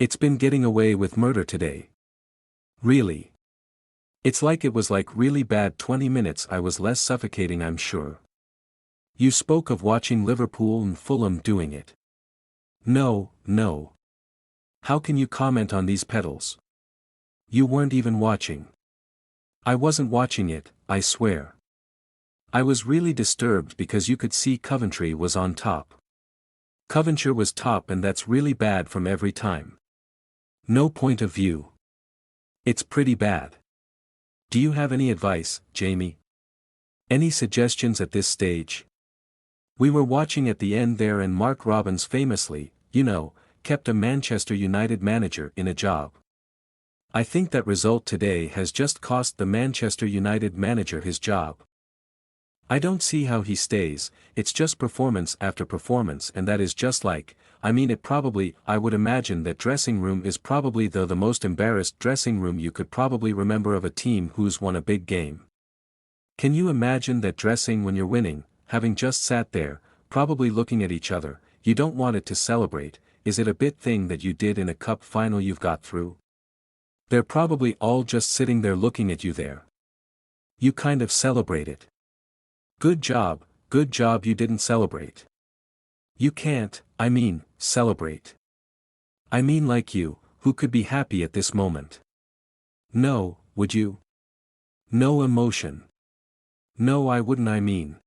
It's been getting away with murder today. Really. It's like it was like really bad 20 minutes. I was less suffocating, I'm sure. You spoke of watching Liverpool and Fulham doing it. No, no. How can you comment on these pedals? You weren't even watching. I wasn't watching it, I swear. I was really disturbed because you could see Coventry was on top. Coventry was top, and that's really bad from every time. No point of view. It's pretty bad. Do you have any advice, Jamie? Any suggestions at this stage? We were watching at the end there, and Mark Robins famously, kept a Manchester United manager in a job. I think that result today has just cost the Manchester United manager his job. I don't see how he stays. It's just performance after performance, and that is just like, I would imagine that dressing room is probably the most embarrassed dressing room you could probably remember of a team who's won a big game. Can you imagine that dressing when you're winning, having just sat there, probably looking at each other? You don't want it to celebrate. Is it a bit thing that you did in a cup final you've got through? They're probably all just sitting there looking at you there. You kind of celebrate it. Good job, you didn't celebrate. You can't, celebrate. I mean, like you, who could be happy at this moment? No, would you? No emotion. No, I wouldn't.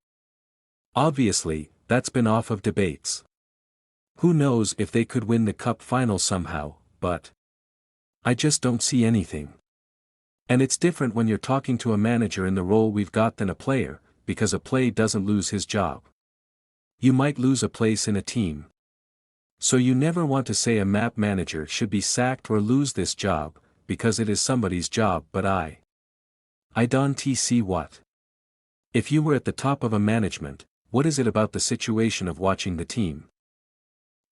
Obviously, that's been off of debates. Who knows if they could win the cup final somehow, but I just don't see anything. And it's different when you're talking to a manager in the role we've got than a player, because a player doesn't lose his job. You might lose a place in a team. So you never want to say a map manager should be sacked or lose this job, because it is somebody's job. But I don't see what. If you were at the top of a management, what is it about the situation of watching the team?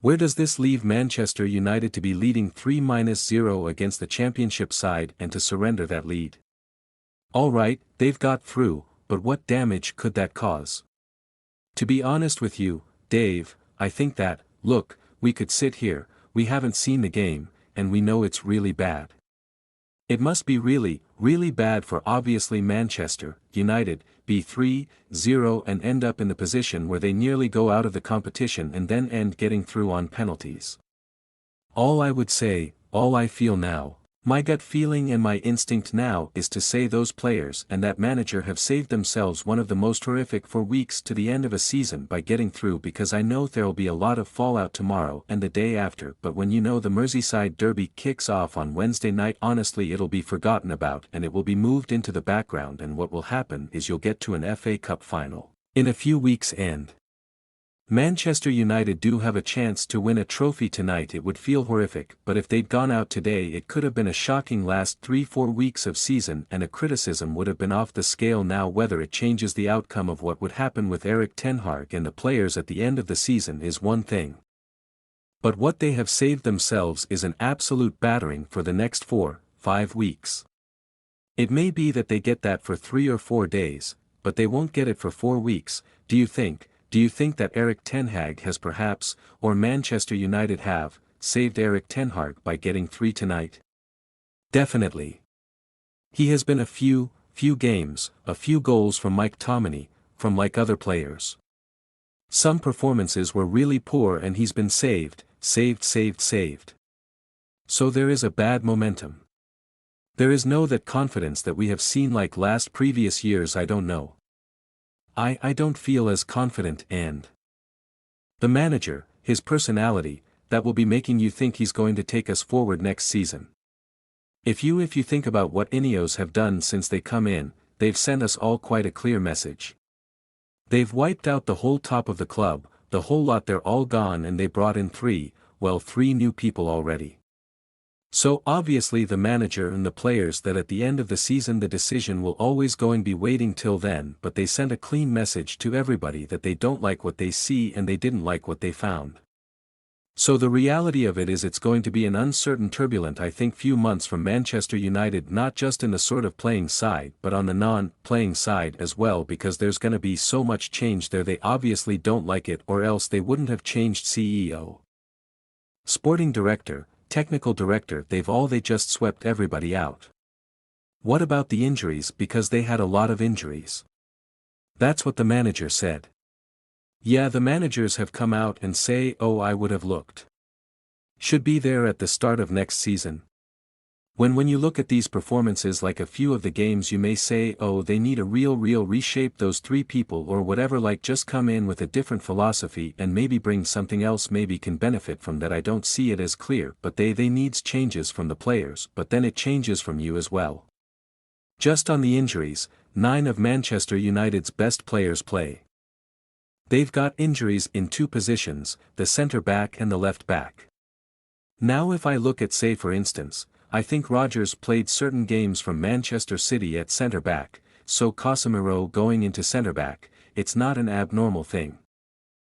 Where does this leave Manchester United to be leading 3-0 against the Championship side and to surrender that lead? Alright, they've got through, but what damage could that cause? To be honest with you, Dave, I think that, look, we could sit here, we haven't seen the game, and we know it's really bad. It must be really, really bad for obviously Manchester United, be 3-0 and end up in the position where they nearly go out of the competition and then end getting through on penalties. All I would say, all I feel now, my gut feeling and my instinct now is to say those players and that manager have saved themselves one of the most horrific 4 weeks to the end of a season by getting through, because I know there'll be a lot of fallout tomorrow and the day after, but when the Merseyside derby kicks off on Wednesday night, honestly it'll be forgotten about and it will be moved into the background, and what will happen is you'll get to an FA Cup final in a few weeks and Manchester United do have a chance to win a trophy tonight. It would feel horrific, but if they'd gone out today it could have been a shocking last 3-4 weeks of season, and a criticism would have been off the scale now. Whether it changes the outcome of what would happen with Erik ten Hag and the players at the end of the season is one thing. But what they have saved themselves is an absolute battering for the next 4-5 weeks. It may be that they get that for 3 or 4 days, but they won't get it for 4 weeks. Do you think that Erik ten Hag has perhaps, or Manchester United have, saved Erik ten Hag by getting 3 tonight? Definitely. He has been a few games, a few goals from Mike Tominey, from like other players. Some performances were really poor and he's been saved. So there is a bad momentum. There is no that confidence that we have seen like previous years. I don't know. I don't feel as confident, and the manager, his personality, that will be making you think he's going to take us forward next season. If you think about what Ineos have done since they come in, they've sent us all quite a clear message. They've wiped out the whole top of the club, the whole lot. They're all gone, and they brought in 3 new people already. So obviously the manager and the players that at the end of the season the decision will always be waiting till then, but they sent a clean message to everybody that they don't like what they see and they didn't like what they found. So the reality of it is it's going to be an uncertain, turbulent, I think, few months from Manchester United, not just in the sort of playing side but on the non-playing side as well, because there's going to be so much change there. They obviously don't like it, or else they wouldn't have changed CEO. Sporting director, technical director they just swept everybody out. What about the injuries because they had a lot of injuries? That's what the manager said. Yeah, the managers have come out and say, oh, I would have looked. Should be there at the start of next season. When you look at these performances like a few of the games you may say, oh, they need a real reshape those three people or whatever, like just come in with a different philosophy and maybe bring something else maybe can benefit from that. I don't see it as clear, but they needs changes from the players, but then it changes from you as well. Just on the injuries, 9 of Manchester United's best players play. They've got injuries in 2 positions, the centre-back and the left-back. Now if I look at, say for instance, I think Rodgers played certain games from Manchester City at centre-back, so Casemiro going into centre-back, it's not an abnormal thing.